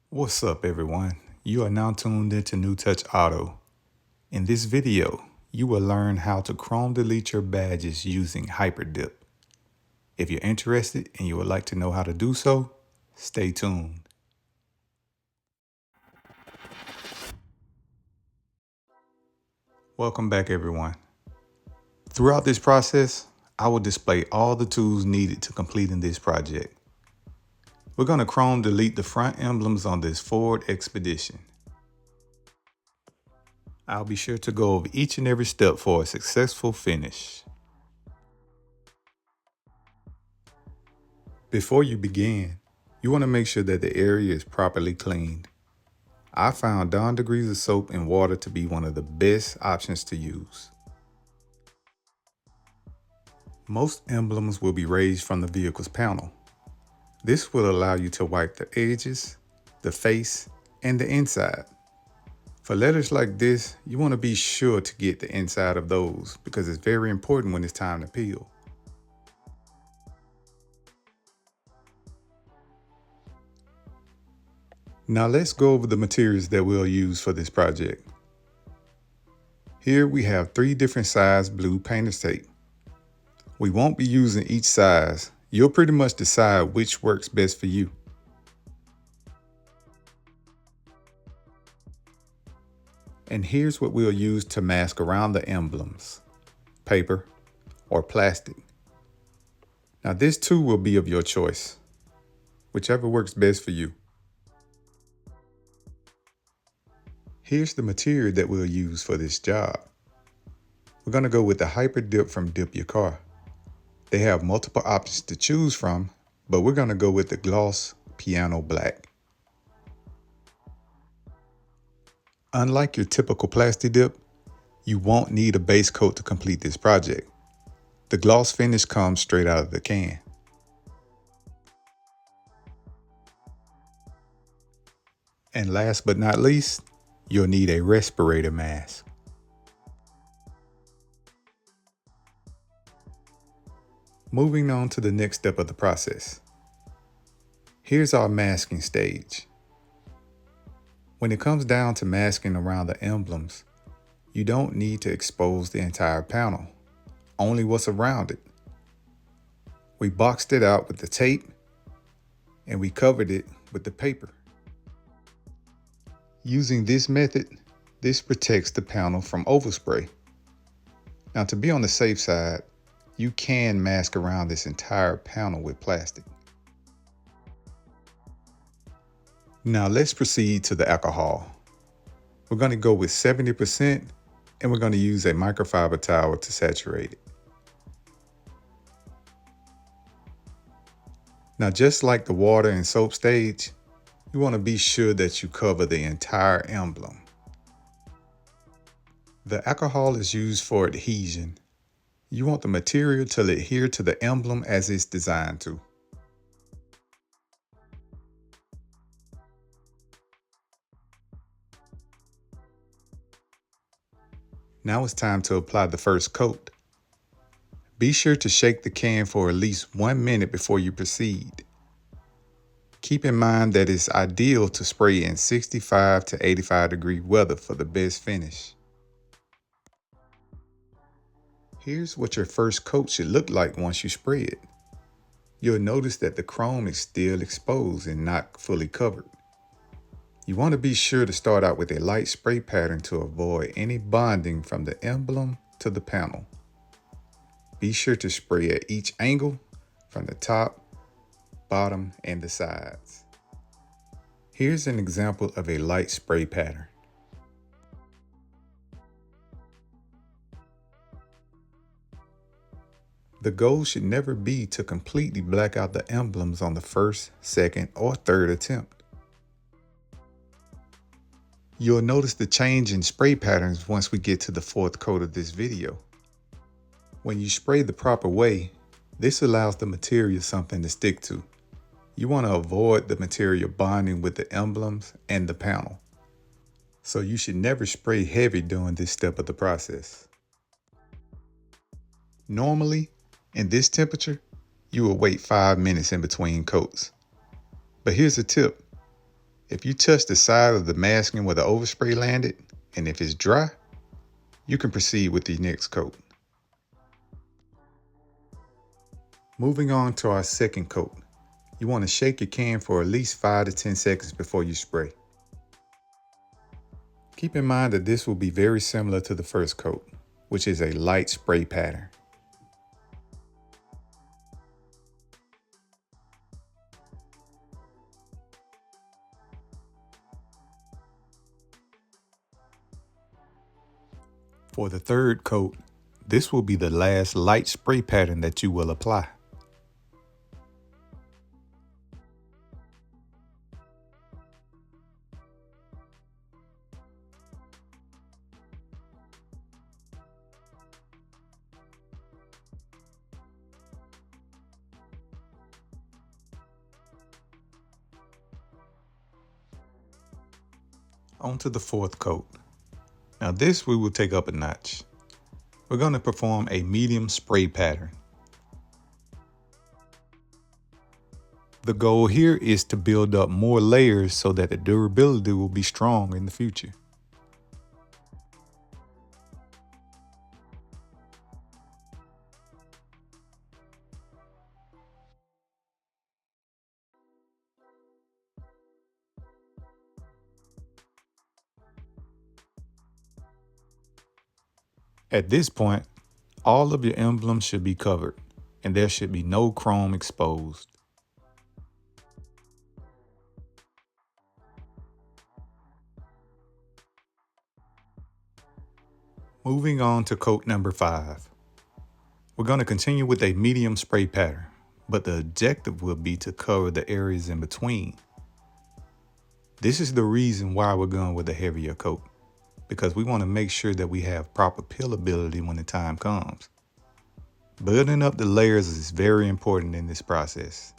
What's up, everyone? You are now tuned into New Touch Auto. In this video, you will learn how to Chrome delete your badges using Hyperdip. If you're interested and you would like to know how to do so, stay tuned. Welcome back, everyone. Throughout this process, I will display all the tools needed to completing this project. We're going to Chrome delete the front emblems on this Ford Expedition. I'll be sure to go over each and every step for a successful finish. Before you begin, you want to make sure that the area is properly cleaned. I found Dawn degrees of soap and water to be one of the best options to use. Most emblems will be raised from the vehicle's panel. This will allow you to wipe the edges, the face, and the inside. For letters like this, you want to be sure to get the inside of those because it's very important when it's time to peel. Now let's go over the materials that we'll use for this project. Here we have 3 different size blue painter's tape. We won't be using each size. You'll pretty much decide which works best for you. And here's what we'll use to mask around the emblems: paper or plastic. Now this too will be of your choice, whichever works best for you. Here's the material that we'll use for this job. We're going to go with the Hyperdip from Dip Your Car. They have multiple options to choose from, but we're going to go with the gloss piano black. Unlike your typical plastic dip, you won't need a base coat to complete this project. The gloss finish comes straight out of the can. And last but not least, you'll need a respirator mask. Moving on to the next step of the process. Here's our masking stage. When it comes down to masking around the emblems, you don't need to expose the entire panel, only what's around it. We boxed it out with the tape and we covered it with the paper. Using this method, this protects the panel from overspray. Now, to be on the safe side, you can mask around this entire panel with plastic. Now let's proceed to the alcohol. We're going to go with 70% and we're going to use a microfiber towel to saturate it. Now, just like the water and soap stage, you want to be sure that you cover the entire emblem. The alcohol is used for adhesion. You want the material to adhere to the emblem as it's designed to. Now it's time to apply the first coat. Be sure to shake the can for at least 1 minute before you proceed. Keep in mind that it's ideal to spray in 65 to 85 degree weather for the best finish. Here's what your first coat should look like once you spray it. You'll notice that the chrome is still exposed and not fully covered. You want to be sure to start out with a light spray pattern to avoid any bonding from the emblem to the panel. Be sure to spray at each angle from the top, bottom, and the sides. Here's an example of a light spray pattern. The goal should never be to completely black out the emblems on the first, second, or third attempt. You'll notice the change in spray patterns once we get to the 4th coat of this video. When you spray the proper way, this allows the material something to stick to. You want to avoid the material bonding with the emblems and the panel. So you should never spray heavy during this step of the process. Normally, in this temperature, you will wait 5 minutes in between coats. But here's a tip. If you touch the side of the masking where the overspray landed, and if it's dry, you can proceed with the next coat. Moving on to our second coat, you want to shake your can for at least 5 to 10 seconds before you spray. Keep in mind that this will be very similar to the first coat, which is a light spray pattern. For the third coat, this will be the last light spray pattern that you will apply. On to the fourth coat. Now this we will take up a notch. We're going to perform a medium spray pattern. The goal here is to build up more layers so that the durability will be strong in the future. At this point, all of your emblems should be covered, and there should be no chrome exposed. Moving on to coat number 5. We're going to continue with a medium spray pattern, but the objective will be to cover the areas in between. This is the reason why we're going with a heavier coat, because we want to make sure that we have proper peelability when the time comes. Building up the layers is very important in this process.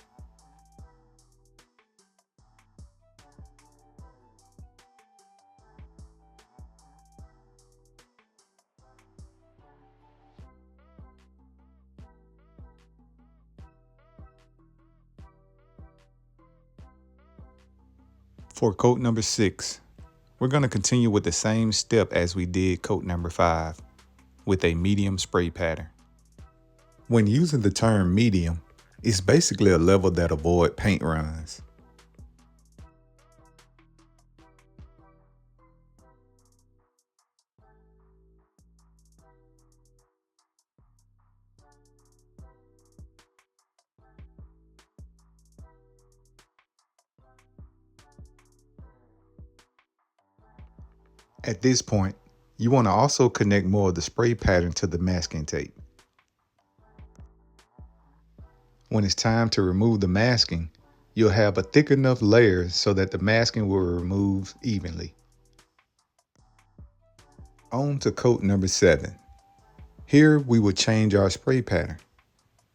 For coat number 6, we're going to continue with the same step as we did coat number 5, with a medium spray pattern. When using the term medium, it's basically a level that avoids paint runs. At this point, you want to also connect more of the spray pattern to the masking tape. When it's time to remove the masking, you'll have a thick enough layer so that the masking will remove evenly. On to coat number 7. Here we will change our spray pattern.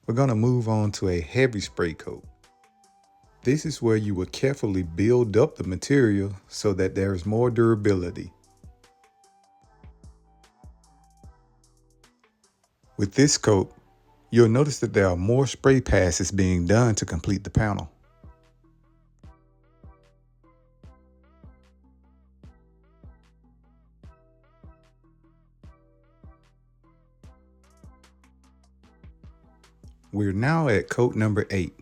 We're going to move on to a heavy spray coat. This is where you will carefully build up the material so that there is more durability. With this coat, you'll notice that there are more spray passes being done to complete the panel. We're now at coat number 8,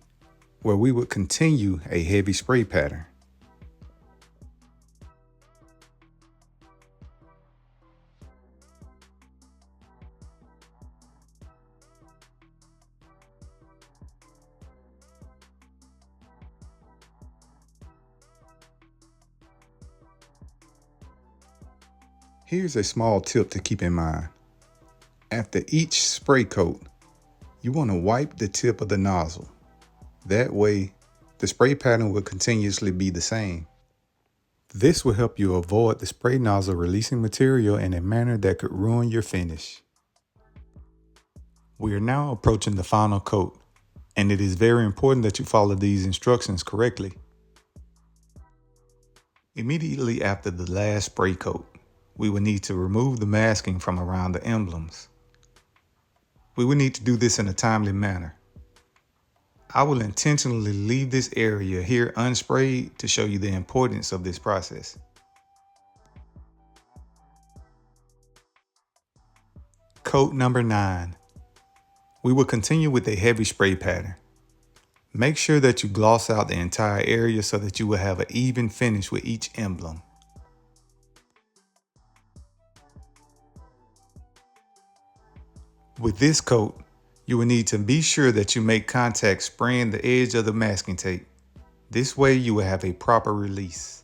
where we would continue a heavy spray pattern. Here's a small tip to keep in mind. After each spray coat, you want to wipe the tip of the nozzle. That way, the spray pattern will continuously be the same. This will help you avoid the spray nozzle releasing material in a manner that could ruin your finish. We are now approaching the final coat, and it is very important that you follow these instructions correctly. Immediately after the last spray coat, we will need to remove the masking from around the emblems. We will need to do this in a timely manner. I will intentionally leave this area here unsprayed to show you the importance of this process. Coat number 9. We will continue with a heavy spray pattern. Make sure that you gloss out the entire area so that you will have an even finish with each emblem. With this coat, you will need to be sure that you make contact spraying the edge of the masking tape. This way you will have a proper release.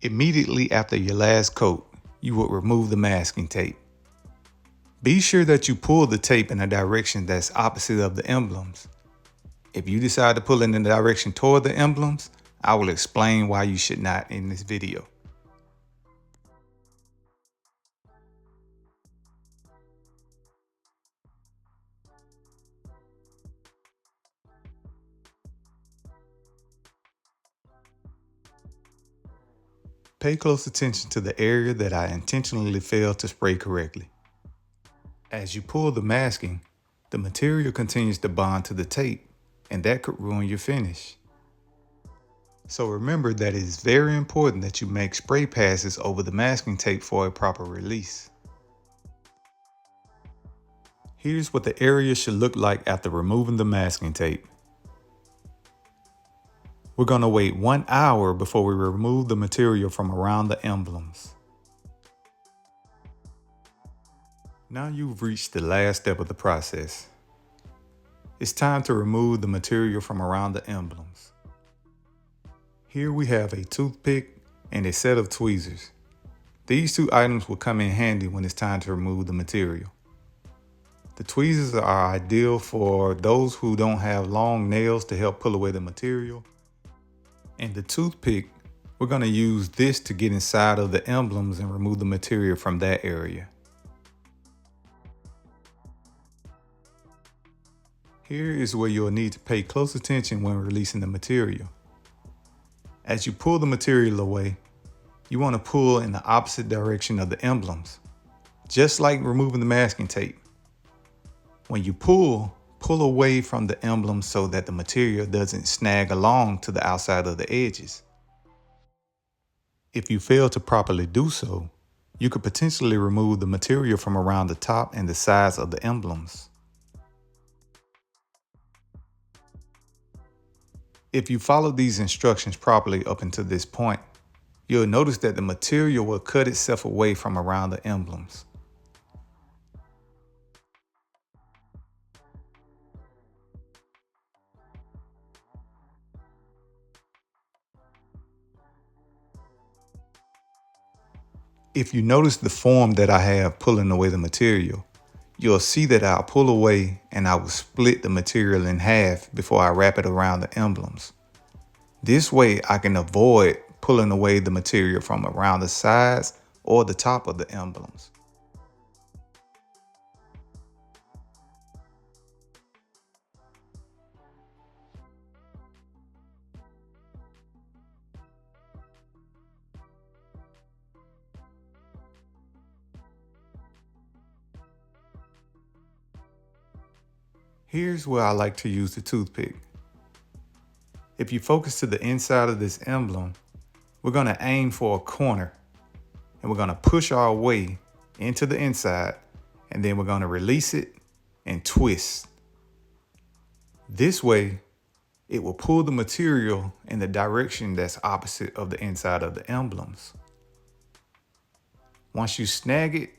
Immediately after your last coat, you will remove the masking tape. Be sure that you pull the tape in a direction that's opposite of the emblems. If you decide to pull in the direction toward the emblems, I will explain why you should not in this video. Pay close attention to the area that I intentionally failed to spray correctly. As you pull the masking, the material continues to bond to the tape, and that could ruin your finish. So remember that it is very important that you make spray passes over the masking tape for a proper release. Here's what the area should look like after removing the masking tape. We're going to wait 1 hour before we remove the material from around the emblems. Now you've reached the last step of the process. It's time to remove the material from around the emblems. Here we have a toothpick and a set of tweezers. These two items will come in handy when it's time to remove the material. The tweezers are ideal for those who don't have long nails to help pull away the material. And the toothpick, we're going to use this to get inside of the emblems and remove the material from that area. Here is where you'll need to pay close attention when releasing the material. As you pull the material away, you want to pull in the opposite direction of the emblems, just like removing the masking tape. When you pull away from the emblem so that the material doesn't snag along to the outside of the edges. If you fail to properly do so, you could potentially remove the material from around the top and the sides of the emblems. If you follow these instructions properly up until this point, you'll notice that the material will cut itself away from around the emblems. If you notice the form that I have pulling away the material, you'll see that I'll pull away and I will split the material in half before I wrap it around the emblems. This way I can avoid pulling away the material from around the sides or the top of the emblems. Here's where I like to use the toothpick. If you focus to the inside of this emblem, we're going to aim for a corner and we're going to push our way into the inside, and then we're going to release it and twist. This way, it will pull the material in the direction that's opposite of the inside of the emblems. Once you snag it,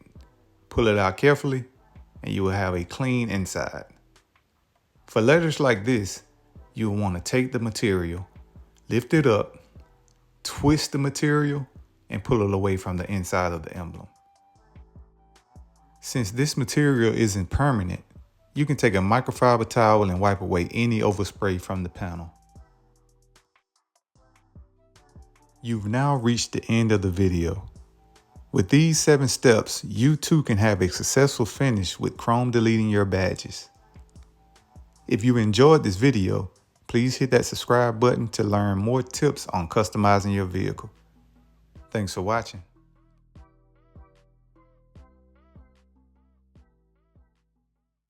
pull it out carefully, and you will have a clean inside. For letters like this, you'll want to take the material, lift it up, twist the material, and pull it away from the inside of the emblem. Since this material isn't permanent, you can take a microfiber towel and wipe away any overspray from the panel. You've now reached the end of the video. With these 7 steps, you too can have a successful finish with chrome deleting your badges. If you enjoyed this video, please hit that subscribe button to learn more tips on customizing your vehicle. Thanks for watching.